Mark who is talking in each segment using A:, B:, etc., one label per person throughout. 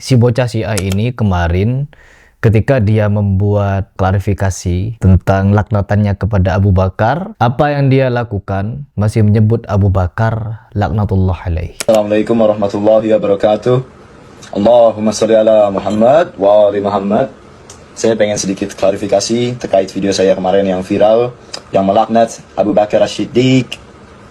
A: Si bocah Syiah ini kemarin ketika dia membuat klarifikasi tentang laknatannya kepada Abu Bakar, apa yang dia lakukan masih menyebut Abu Bakar laknatullah alaih.
B: Assalamualaikum warahmatullahi wabarakatuh. Allahumma sholli ala Muhammad wa ali Muhammad. Saya pengen sedikit klarifikasi terkait video saya kemarin yang viral yang melaknat Abu Bakar As-Siddiq,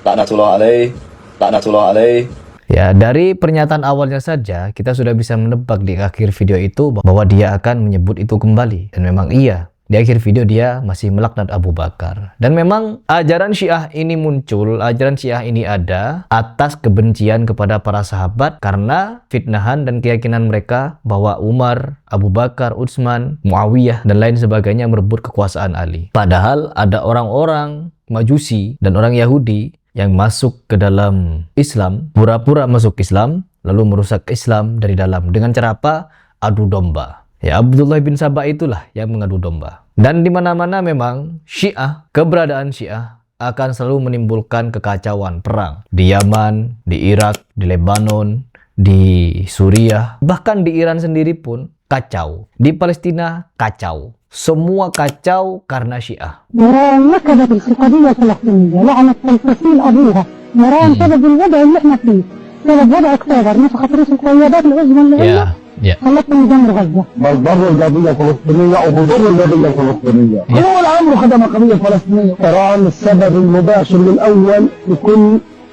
B: laknatullah alaih, laknatullah alaih.
A: Ya, dari pernyataan awalnya saja kita sudah bisa menebak di akhir video itu bahwa dia akan menyebut itu kembali. Dan memang iya, di akhir video dia masih melaknat Abu Bakar. Dan memang ajaran Syiah ini muncul, ajaran Syiah ini ada atas kebencian kepada para sahabat karena fitnahan dan keyakinan mereka bahwa Umar, Abu Bakar, Utsman, Muawiyah, dan lain sebagainya merebut kekuasaan Ali. Padahal ada orang-orang Majusi dan orang Yahudi yang masuk ke dalam Islam, pura-pura masuk Islam, lalu merusak Islam dari dalam. Dengan cara apa? Adu domba. Ya, Abdullah bin Sabah itulah yang mengadu domba. Dan di mana-mana memang Syiah, keberadaan Syiah akan selalu menimbulkan kekacauan perang. Di Yaman, di Irak, di Lebanon, di Suriah, bahkan di Iran sendiri pun kacau. Di Palestina kacau. Semua kacau karena Syiah.
C: إيران نكبت القضية الفلسطينية، لعنت فلسطين أبوها. إيران سبب الوضع اللي احنا فيه، سبب وضع أكتوبر، نفخت رئيس القيادات العظمى اللي هي خلتنا ندمر غزة.
D: بل ضر القضية الفلسطينية وبضر القضية الفلسطينية. هو الأمر خدم القضية الفلسطينية. إيران السبب المباشر الأول لكل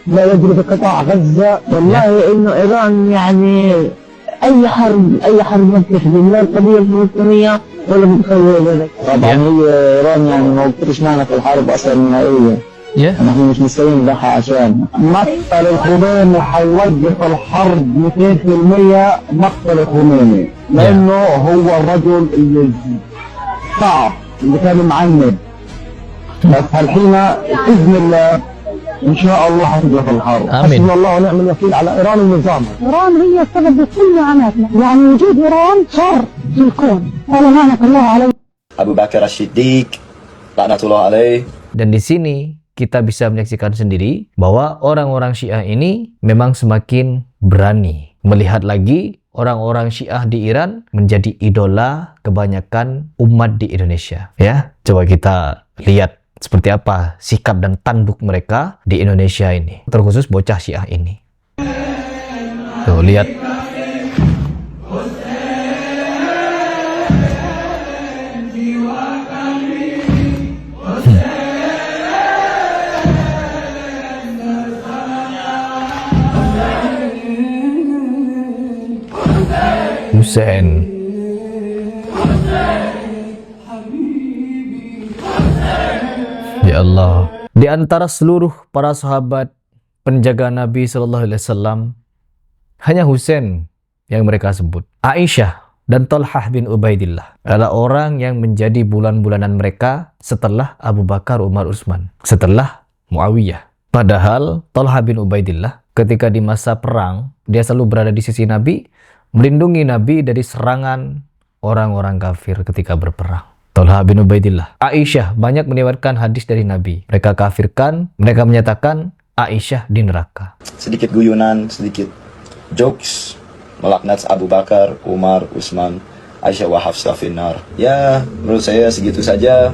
D: ما يجري في قطاع غزة. والله إنه إيران يعني أي حرب ممكن لا القضية الفلسطينية ولا متخيل ذلك. طبعا هي إيران يعني ما وقفتش معنا في الحرب أصلا النهائية. نحن مش مستنيين نضحي عشان مقتل الخميني حيوقف الحرب 200% مقتل الخميني لأنه هو الرجل اللي صعب اللي كان معند. بس هالحين بإذن الله إن شاء الله حتوقف الحرب. حسبنا الله ونعم الوكيل على إيران ونظامها.
C: إيران هي السبب بكل معاناتنا، يعني وجود إيران شر في الكون. قال لعنة الله عليه.
B: Abu Bakar As-Siddiq, laknatullah alaih.
A: Dan di sini kita bisa menyaksikan sendiri bahwa orang-orang Syiah ini memang semakin berani melihat lagi orang-orang Syiah di Iran menjadi idola kebanyakan umat di Indonesia. Ya, coba kita lihat seperti apa sikap dan tanduk mereka di Indonesia ini, terkhusus bocah Syiah ini. Tuh, lihat. Husain. Ya Allah. Di antara seluruh para sahabat penjaga Nabi Shallallahu Alaihi Wasallam, hanya Husain yang mereka sebut. Aisyah dan Talhah bin Ubaidillah adalah orang yang menjadi bulan-bulanan mereka setelah Abu Bakar, Umar, Utsman, setelah Muawiyah. Padahal Talhah bin Ubaidillah ketika di masa perang, dia selalu berada di sisi Nabi, melindungi Nabi dari serangan orang-orang kafir ketika berperang. Talhah bin Ubaidillah. Aisyah banyak meriwayatkan hadis dari Nabi. Mereka kafirkan, mereka menyatakan Aisyah di neraka.
B: Sedikit guyonan, sedikit jokes melaknat Abu Bakar, Umar, Utsman, Aisyah wa Hafsah finnar. Ya, menurut saya segitu saja.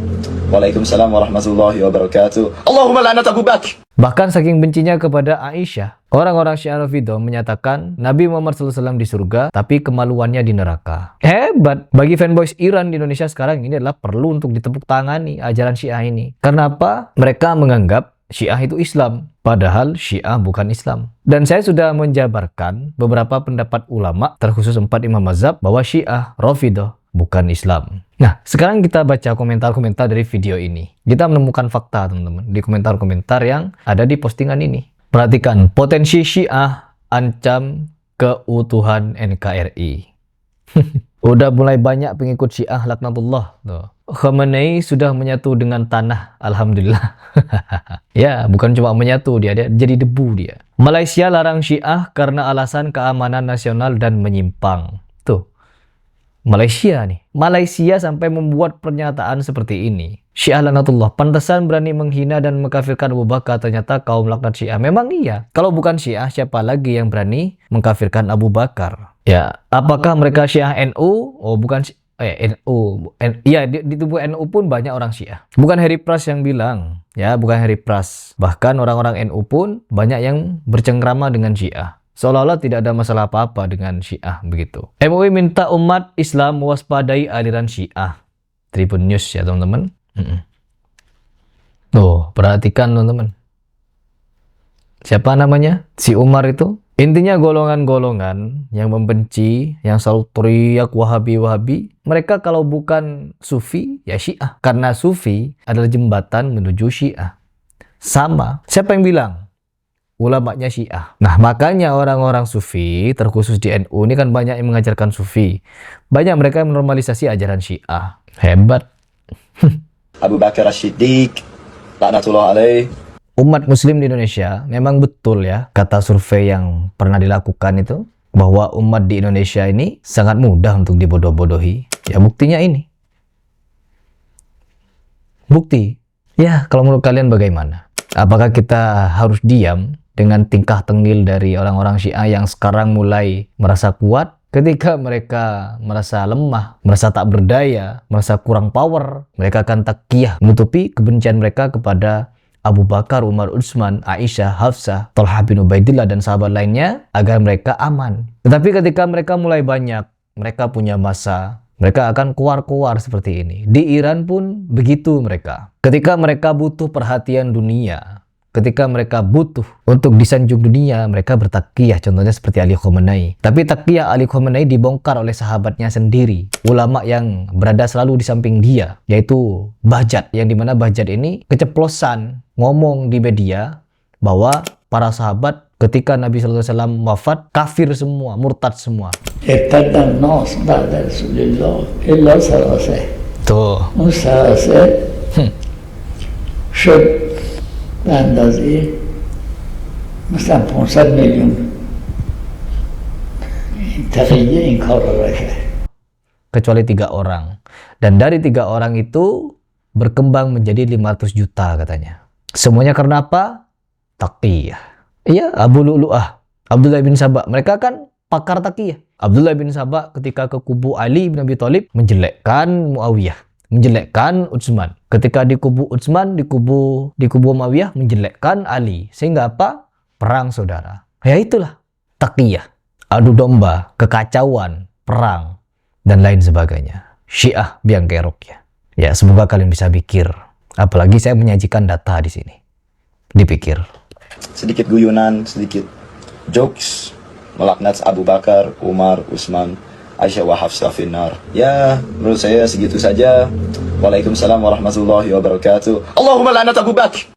B: Waalaikumsalam warahmatullahi wabarakatuh. Allahumma la'nat Abu Bakar.
A: Bahkan saking bencinya kepada Aisyah, orang-orang Syiah Rafidhah menyatakan Nabi Muhammad SAW di surga, tapi kemaluannya di neraka. Hebat! Bagi fanboys Iran di Indonesia sekarang ini adalah perlu untuk ditepuk tangani ajaran Syiah ini. Karena apa? Mereka menganggap Syiah itu Islam, padahal Syiah bukan Islam. Dan saya sudah menjabarkan beberapa pendapat ulama, terkhusus 4 imam mazhab, bahwa Syiah Rafidhah bukan Islam. Nah, sekarang kita baca komentar-komentar dari video ini. Kita menemukan fakta, teman-teman, di komentar-komentar yang ada di postingan ini. Perhatikan, potensi Syiah ancam keutuhan NKRI. Udah mulai banyak pengikut Syiah laknatullah. Tuh. Khamenei sudah menyatu dengan tanah, alhamdulillah. Ya, bukan cuma menyatu, dia jadi debu dia. Malaysia larang Syiah karena alasan keamanan nasional dan menyimpang. Tuh. Malaysia nih. Malaysia sampai membuat pernyataan seperti ini. Syiah laknatullah, pantesan berani menghina dan mengkafirkan Abu Bakar, ternyata kaum laknat Syiah. Memang iya. Kalau bukan Syiah, siapa lagi yang berani mengkafirkan Abu Bakar? Ya, apakah mereka Syiah NU? Oh, bukan NU. Iya, di tubuh NU pun banyak orang Syiah. Bukan Harry Pras yang bilang, ya, bukan Harry Pras. Bahkan orang-orang NU pun banyak yang bercengkrama dengan Syiah. Seolah-olah tidak ada masalah apa-apa dengan Syiah begitu. MUI minta umat Islam mewaspadai aliran Syiah. Tribun News ya teman-teman. Tuh, perhatikan teman-teman. Siapa namanya? Si Umar itu. Intinya golongan-golongan yang membenci, yang selalu teriak Wahabi-Wahabi, mereka kalau bukan Sufi, ya Syiah. Karena Sufi adalah jembatan menuju Syiah. Sama. Siapa yang bilang? Ulamanya Syiah. Nah, makanya orang-orang Sufi, terkhusus di NU ini kan banyak yang mengajarkan Sufi. Banyak mereka yang menormalisasi ajaran Syiah. Hebat.
B: Abu Bakar As-Siddiq, laknatullah alaih.
A: Umat muslim di Indonesia memang betul ya, kata survei yang pernah dilakukan itu, bahwa umat di Indonesia ini sangat mudah untuk dibodoh-bodohi. Ya buktinya ini. Bukti. Ya, kalau menurut kalian bagaimana? Apakah kita harus diam dengan tingkah tengil dari orang-orang Syiah yang sekarang mulai merasa kuat ketika mereka merasa lemah, merasa tak berdaya, merasa kurang power? Mereka akan takkiyah menutupi kebencian mereka kepada Abu Bakar, Umar, Utsman, Aisyah, Hafsah, Thalhah bin Ubaidillah dan sahabat lainnya agar mereka aman. Tetapi ketika mereka mulai banyak, mereka punya masa, mereka akan keluar-keluar seperti ini. Di Iran pun begitu mereka. Ketika mereka butuh perhatian dunia, ketika mereka butuh untuk disanjung dunia, mereka bertakkiyah, contohnya seperti Ali Khamenei. Tapi takkiyah Ali Khamenei dibongkar oleh sahabatnya sendiri, ulama yang berada selalu di samping dia, yaitu Bahjat, yang dimana Bahjat ini keceplosan ngomong di media bahwa para sahabat ketika Nabi SAW wafat kafir semua, murtad semua. Tuh.
E: به اندازه مثلا 500 میلیون تقیه این کار را کرد.
A: Kecuali 3 orang. Dan dari 3 orang itu berkembang menjadi 500 juta katanya. Semuanya karena apa? Taqqiyah. Iya, Abu Lu'lu'ah, Abdullah bin Sabah, mereka kan pakar taqqiyah. Abdullah bin Sabah ketika ke kubu Ali bin Abi Thalib menjelekkan Muawiyah, menjelekkan Utsman. Ketika di kubu Utsman, di kubu Muawiyah menjelekkan Ali. Sehingga apa? Perang saudara. Ya itulah taqqiyah. Adu domba, kekacauan, perang, dan lain sebagainya. Syiah biang kerok ya. Ya, semoga kalian bisa pikir. Apalagi saya menyajikan data di sini. Dipikir.
B: Sedikit guyonan, sedikit jokes, melaknat Abu Bakar, Umar, Utsman, Aisyah wa Hafsah finnar. Ya, menurut saya segitu saja. Waalaikumsalam warahmatullahi wabarakatuh. Allahumma la'nat Abu Bakar.